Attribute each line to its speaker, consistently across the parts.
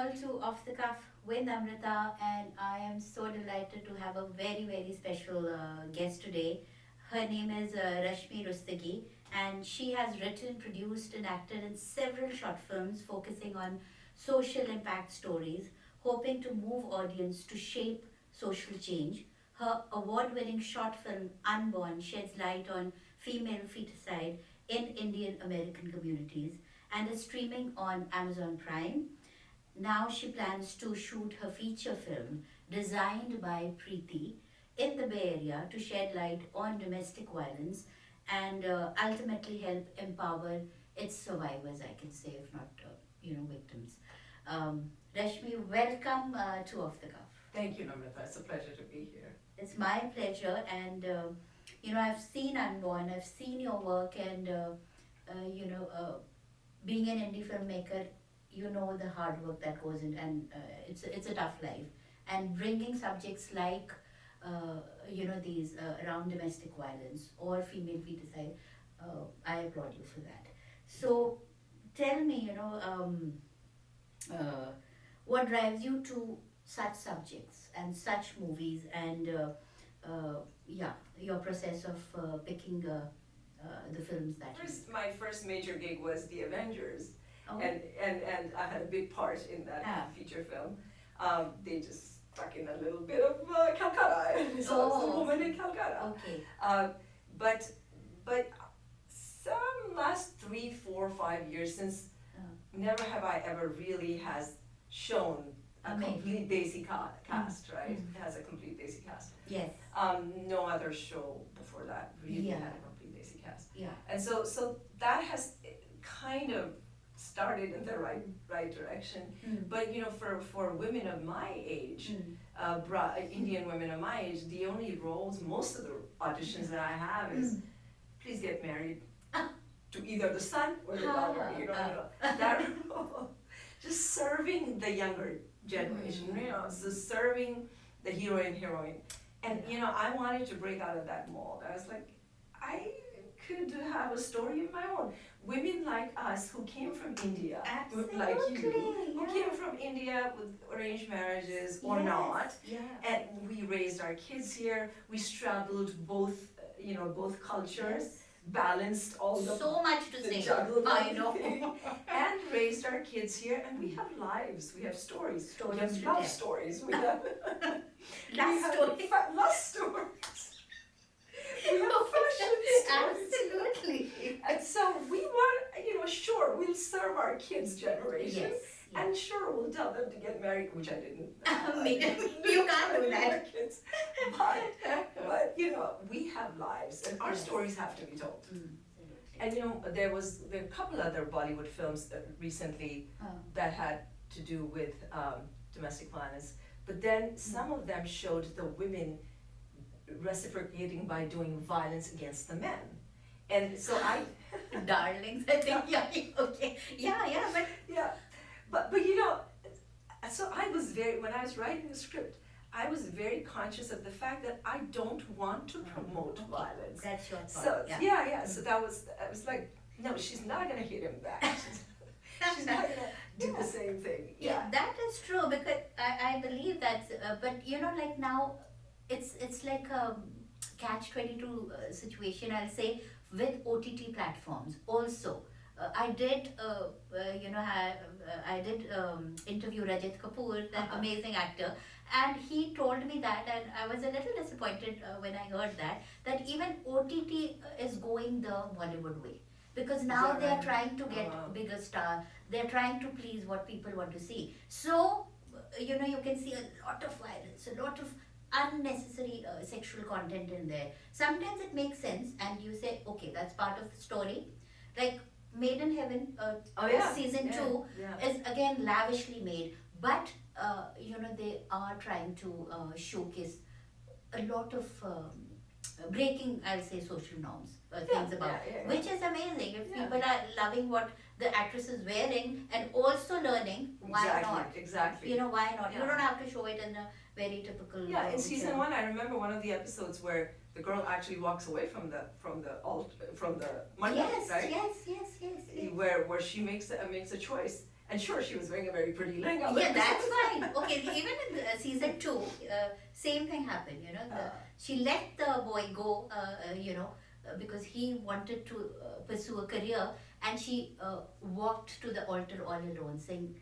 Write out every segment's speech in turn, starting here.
Speaker 1: all to Off the Cuff with Namrita, and I am so delighted to have a very, very special guest today. Her name is Rashmi Rustagi, and she has written, produced, and acted in several short films focusing on social impact stories, hoping to move audience to shape social change. Her award winning short film Unborn sheds light on female feticide in Indian American communities and is streaming on Amazon Prime. Now she plans to shoot her feature film, designed by Preeti, in the Bay Area to shed light on domestic violence and ultimately help empower its survivors, I can say, if not, victims. Rashmi, welcome to Off the Cuff.
Speaker 2: Thank you, Namrita. It's a pleasure to be here.
Speaker 1: It's my pleasure, and I've seen Unborn, I've seen your work, and being an indie filmmaker, you know the hard work that goes in, and it's a tough life. And bringing subjects like these around domestic violence or female feticide, I applaud you for that. So, tell me, what drives you to such subjects and such movies, and your process of picking the films that
Speaker 2: My first major gig was the Avengers,
Speaker 1: Oh.
Speaker 2: and I had a big part in that
Speaker 1: Yeah.
Speaker 2: feature film. They just stuck in a little bit of Calcutta, so I was a woman in Calcutta.
Speaker 1: Okay.
Speaker 2: But some last 3, 4, 5 years since, never have I ever really has shown a
Speaker 1: Amazing.
Speaker 2: complete Desi cast, right?
Speaker 1: Mm.
Speaker 2: It has a complete Desi cast.
Speaker 1: Yes.
Speaker 2: No other show before that really
Speaker 1: Yeah.
Speaker 2: had a complete Desi cast.
Speaker 1: Yeah.
Speaker 2: And so that has kind of started in the right direction.
Speaker 1: Mm.
Speaker 2: But for women of my age,
Speaker 1: Mm.
Speaker 2: Indian women of my age, the only roles, most of the auditions that I have is, please get married to either the son or the daughter. That role, just serving the younger generation. So serving the heroine. And I wanted to break out of that mold. I was like, I could have a story of my own. Women like us who came from India, like you, who came from India with arranged marriages or not, and we raised our kids here. We straddled both cultures, balanced all the
Speaker 1: So much to say.
Speaker 2: juggled
Speaker 1: I know.
Speaker 2: everything, and raised our kids here. And we have lives. We have stories.
Speaker 1: Stories
Speaker 2: We have
Speaker 1: to
Speaker 2: love
Speaker 1: tell.
Speaker 2: stories. We have
Speaker 1: Love
Speaker 2: love stories. We have fashion stories.
Speaker 1: Absolutely.
Speaker 2: And so we want, sure, we'll serve our kids' generation.
Speaker 1: Yes.
Speaker 2: And sure, we'll tell them to get married, which I didn't.
Speaker 1: You can't do that.
Speaker 2: Kids. But we have lives, and our stories have to be told. And there are a couple other Bollywood films recently that had to do with domestic violence, but then some of them showed the women reciprocating by doing violence against the men. And so
Speaker 1: Darlings, I think, okay. But
Speaker 2: yeah, but so when I was writing the script, I was very conscious of the fact that I don't want to promote violence.
Speaker 1: that's your thought.
Speaker 2: So so I was like, no, she's not gonna hit him back. She's not gonna do the same thing.
Speaker 1: Yeah, that is true, because I believe that, but like now, it's like a catch-22 situation, I'll say, with OTT platforms also. I did, I did interview Rajat Kapoor, that amazing actor, and he told me that, and I was a little disappointed when I heard that even OTT is going the Bollywood way. Because now they are trying to get bigger star, they're trying to please what people want to see. So, you can see a lot of violence, a lot of unnecessary sexual content in there. Sometimes it makes sense, and you say, okay, that's part of the story. Like Made in Heaven, season 2 is again lavishly made, but they are trying to showcase a lot of breaking, I'll say, social norms, things about, which is amazing. If people are loving what the actress is wearing and also learning, why not?
Speaker 2: Exactly.
Speaker 1: Why not?
Speaker 2: Yeah.
Speaker 1: You don't have to show it in a very typical.
Speaker 2: Yeah, in season 1, I remember one of the episodes where the girl actually walks away from the mandap,
Speaker 1: Yes,
Speaker 2: right?
Speaker 1: yes.
Speaker 2: Where she makes a choice, And sure, she was wearing a very pretty lehenga.
Speaker 1: Yeah, that's fine. Okay, even in season 2, same thing happened. You know, she let the boy go. Because he wanted to pursue a career, and she walked to the altar all alone, saying,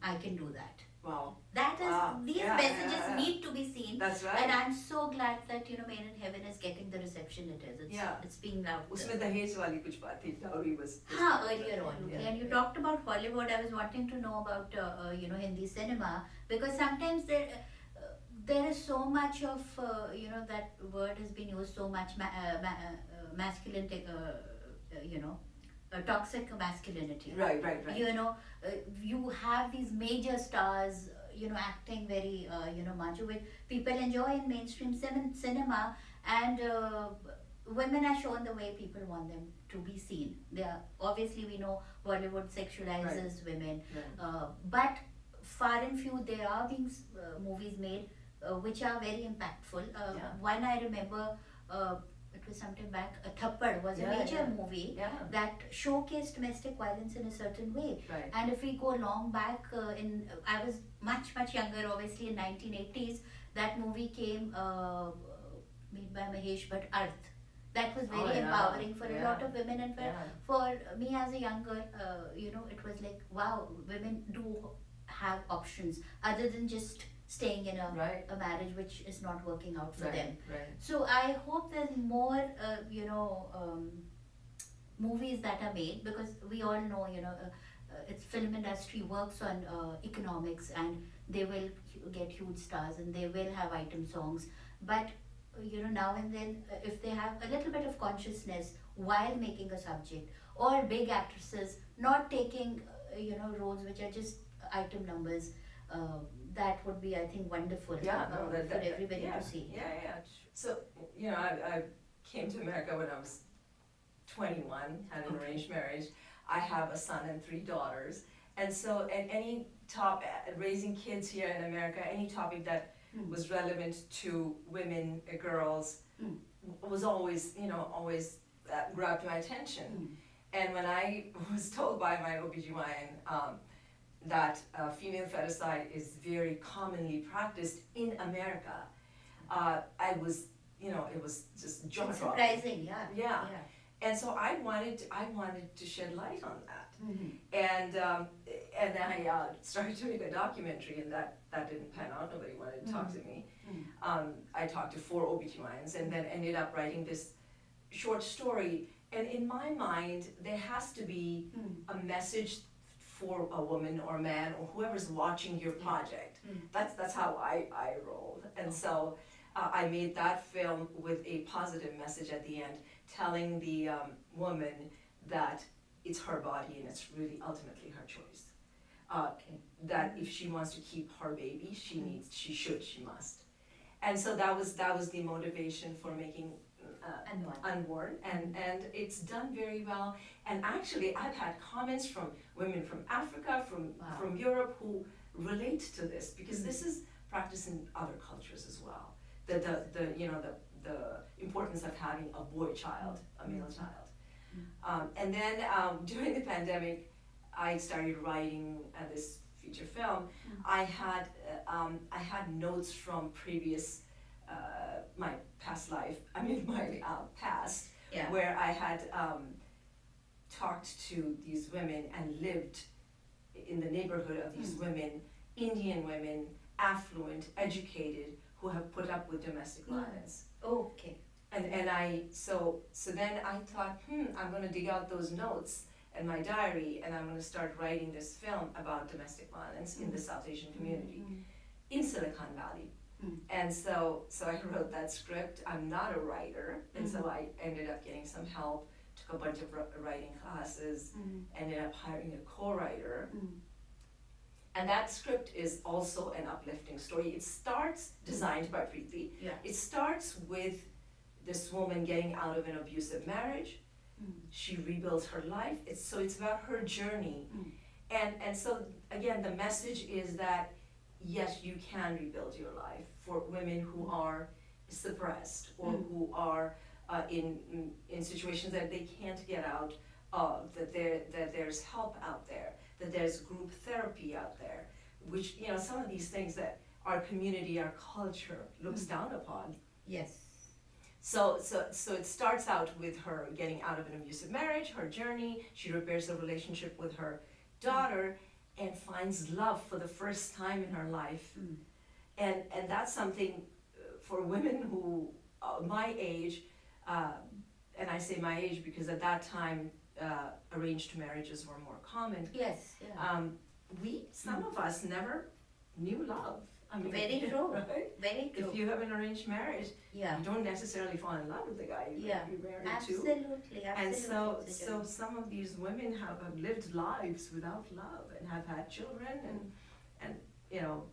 Speaker 1: I can do that.
Speaker 2: Wow.
Speaker 1: That is, these
Speaker 2: Yeah,
Speaker 1: messages
Speaker 2: yeah.
Speaker 1: need to be seen.
Speaker 2: That's right.
Speaker 1: And I'm so glad that, Made in Heaven is getting the reception it is. It's being loved.
Speaker 2: उसमें दहेज वाली कुछ बात थी, dowry was.
Speaker 1: Earlier on. Okay. And you talked about Hollywood. I was wanting to know about, Hindi cinema, because sometimes there is so much of, that word has been used so much, masculine, toxic masculinity.
Speaker 2: Right.
Speaker 1: You have these major stars, acting very, much, which people enjoy in mainstream cinema, and women are shown the way people want them to be seen. They are, obviously, we know Bollywood sexualizes women, but far and few there are being movies made which are very impactful. One I remember. It was sometime back. Thappad was a major movie that showcased domestic violence in a certain way.
Speaker 2: Right.
Speaker 1: And if we go long back, I was much younger, obviously in 1980s. That movie came made by Mahesh, but Arth. That was very empowering for a lot of women, and for me as a young girl, it was like, wow, women do have options other than just staying in a marriage which is not working out for them.
Speaker 2: Right.
Speaker 1: So I hope there's more, movies that are made, because we all know, it's film industry works on economics, and they will get huge stars and they will have item songs. But now and then, if they have a little bit of consciousness while making a subject, or big actresses not taking, roles which are just item numbers. That would be, I think, wonderful for everybody to see.
Speaker 2: Yeah. So, I came to America when I was 21, had an arranged marriage. I have a son and 3 daughters. And so, any raising kids here in America, any topic that was relevant to women, girls, was always, grabbed my attention. And when I was told by my OBGYN, that female feticide is very commonly practiced in America, I was, it was just jaw-dropping.
Speaker 1: Surprising, yeah.
Speaker 2: And so I wanted to shed light on that, and I started to make a documentary, and that didn't pan out. Nobody wanted to talk to me. I talked to 4 OBGYNs, and then ended up writing this short story. And in my mind, there has to be a message for a woman or a man or whoever's watching your project. That's how I rolled. And so I made that film with a positive message at the end, telling the woman that it's her body and it's really ultimately her choice. That if she wants to keep her baby, she must. And so that was the motivation for making Unborn, and it's done very well. And actually, I've had comments from women from Africa, from Europe, who relate to this, because this is practiced in other cultures as well. The importance of having a boy child, a male child. And then during the pandemic, I started writing this feature film. I had notes from previous. My past life, my past, where I had talked to these women and lived in the neighborhood of these women, Indian women, affluent, educated, who have put up with domestic violence.
Speaker 1: Okay.
Speaker 2: And so then I thought, I'm going to dig out those notes and my diary, and I'm going to start writing this film about domestic violence in the South Asian community in Silicon Valley. And so I wrote that script. I'm not a writer, and so I ended up getting some help, took a bunch of writing classes, ended up hiring a co-writer. And that script is also an uplifting story. It starts, designed by Preeti, it starts with this woman getting out of an abusive marriage. She rebuilds her life. It's about her journey. And so again, the message is that yes, you can rebuild your life for women who are suppressed or who are in situations that they can't get out of, that there's help out there, that there's group therapy out there, which, you know, some of these things that our community, our culture looks down upon.
Speaker 1: Yes.
Speaker 2: So it starts out with her getting out of an abusive marriage, her journey. She repairs the relationship with her daughter and finds love for the first time in her life. And that's something for women who, my age, and I say my age because at that time arranged marriages were more common.
Speaker 1: Yes. Yeah.
Speaker 2: Some of us never knew love. I mean,
Speaker 1: Very true.
Speaker 2: Right?
Speaker 1: Very true.
Speaker 2: If you have an arranged marriage,
Speaker 1: Yeah.
Speaker 2: you don't necessarily fall in love with the guy you're married to.
Speaker 1: Absolutely.
Speaker 2: And so some of these women have lived lives without love and have had children and you know,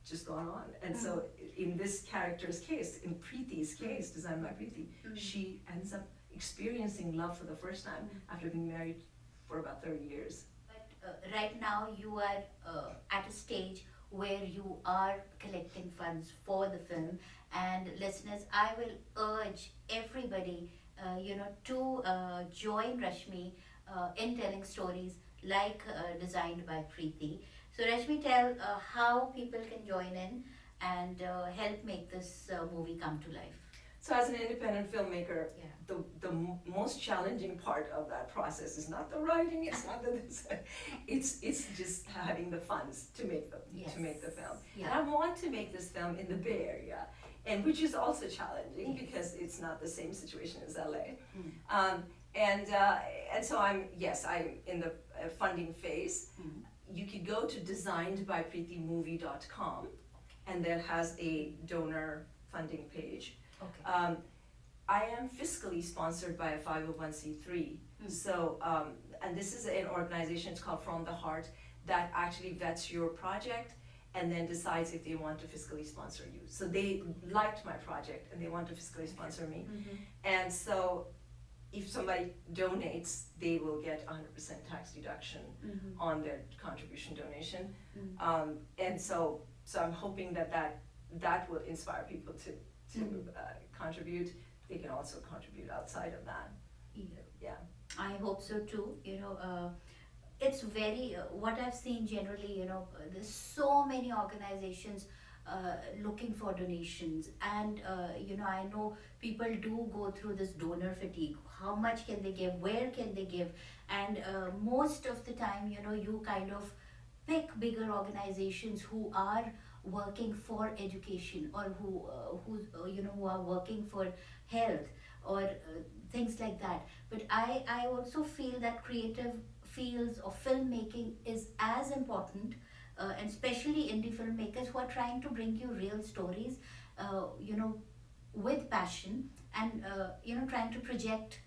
Speaker 2: just gone on. And so in this character's case, in Preeti's case, designed by Preeti, she ends up experiencing love for the first time after being married for about 30 years.
Speaker 1: But right now you are at a stage where you are collecting funds for the film, and listeners, I will urge everybody to join Rashmi in telling stories like designed by Preeti. So Rashmi, tell how people can join in and help make this movie come to life.
Speaker 2: So as an independent filmmaker,
Speaker 1: Yeah.
Speaker 2: the most challenging part of that process is not the writing, it's not the design, it's just having the funds to make the film.
Speaker 1: Yeah.
Speaker 2: And I want to make this film in the Bay Area, and which is also challenging because it's not the same situation as LA. And so I'm in the funding phase. You could go to designedbypreetimovie.com, and that has a donor funding page.
Speaker 1: Okay.
Speaker 2: I am fiscally sponsored by a 501c3. So, and this is an organization, it's called From the Heart, that actually vets your project and then decides if they want to fiscally sponsor you. So they liked my project and they want to fiscally sponsor me. And so if somebody donates, they will get 100% tax deduction on their contribution donation. And so I'm hoping that will inspire people to contribute. They can also contribute outside of that. Yeah.
Speaker 1: I hope so too. It's very what I've seen generally. There's so many organizations looking for donations, and I know people do go through this donor fatigue. How much can they give? Where can they give? And most of the time, you kind of pick bigger organizations who are working for education, or who are working for health, or things like that. But I also feel that creative fields of filmmaking is as important, and especially indie filmmakers who are trying to bring you real stories, with passion, and trying to project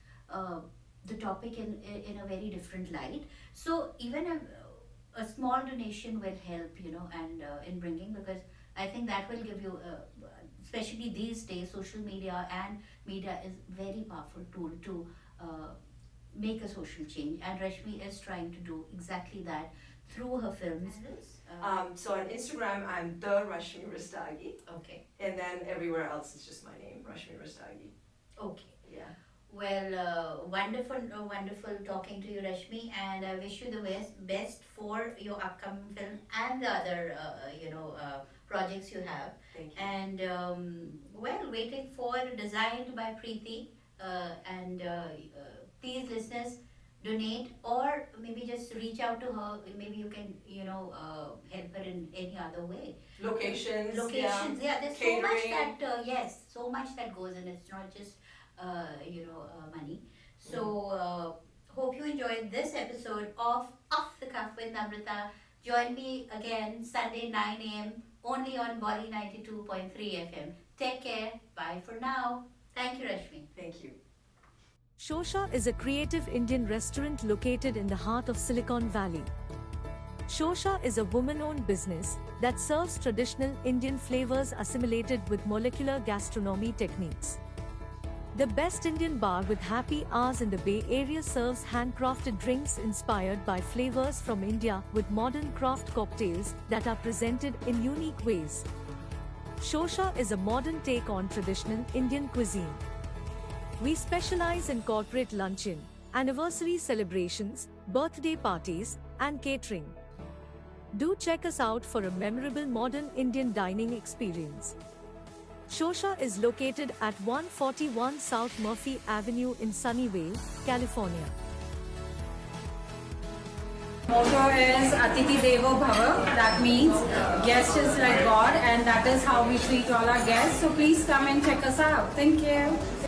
Speaker 1: the topic in a very different light. So even a small donation will help, and in bringing, because I think that will give you, especially these days, social media and media is very powerful tool to make a social change, and Rashmi is trying to do exactly that through her films.
Speaker 2: So on Instagram, I'm the Rashmi Rustagi,
Speaker 1: Okay.
Speaker 2: and then everywhere else it's just my name, Rashmi Rustagi.
Speaker 1: Okay.
Speaker 2: Yeah.
Speaker 1: Well, wonderful talking to you, Rashmi, and I wish you the best for your upcoming film and the other, projects you have.
Speaker 2: Thank you.
Speaker 1: And waiting for Designed by Preeti, and please, listeners, donate, or maybe just reach out to her. Maybe you can, help her in any other way.
Speaker 2: Locations.
Speaker 1: Yeah. There's
Speaker 2: Catering.
Speaker 1: so much that goes in. It's not just money. So hope you enjoyed this episode of Off the Cuff with Namrita. Join me again Sunday 9 a.m. only on Bolly 92.3 FM. Take care. Bye for now. Thank you, Rashmi.
Speaker 2: Thank you.
Speaker 3: Shosha is a creative Indian restaurant located in the heart of Silicon Valley. Shosha is a woman-owned business that serves traditional Indian flavors assimilated with molecular gastronomy techniques. The best Indian bar with happy hours in the Bay Area serves handcrafted drinks inspired by flavors from India with modern craft cocktails that are presented in unique ways. Shosha is a modern take on traditional Indian cuisine. We specialize in corporate luncheon, anniversary celebrations, birthday parties, and catering. Do check us out for a memorable modern Indian dining experience. Shosha is located at 141 South Murphy Avenue in Sunnyvale, California.
Speaker 4: Motto is Atiti Devo Bhava. That means guest is like God, and that is how we treat all our guests. So please come and check us out. Thank you.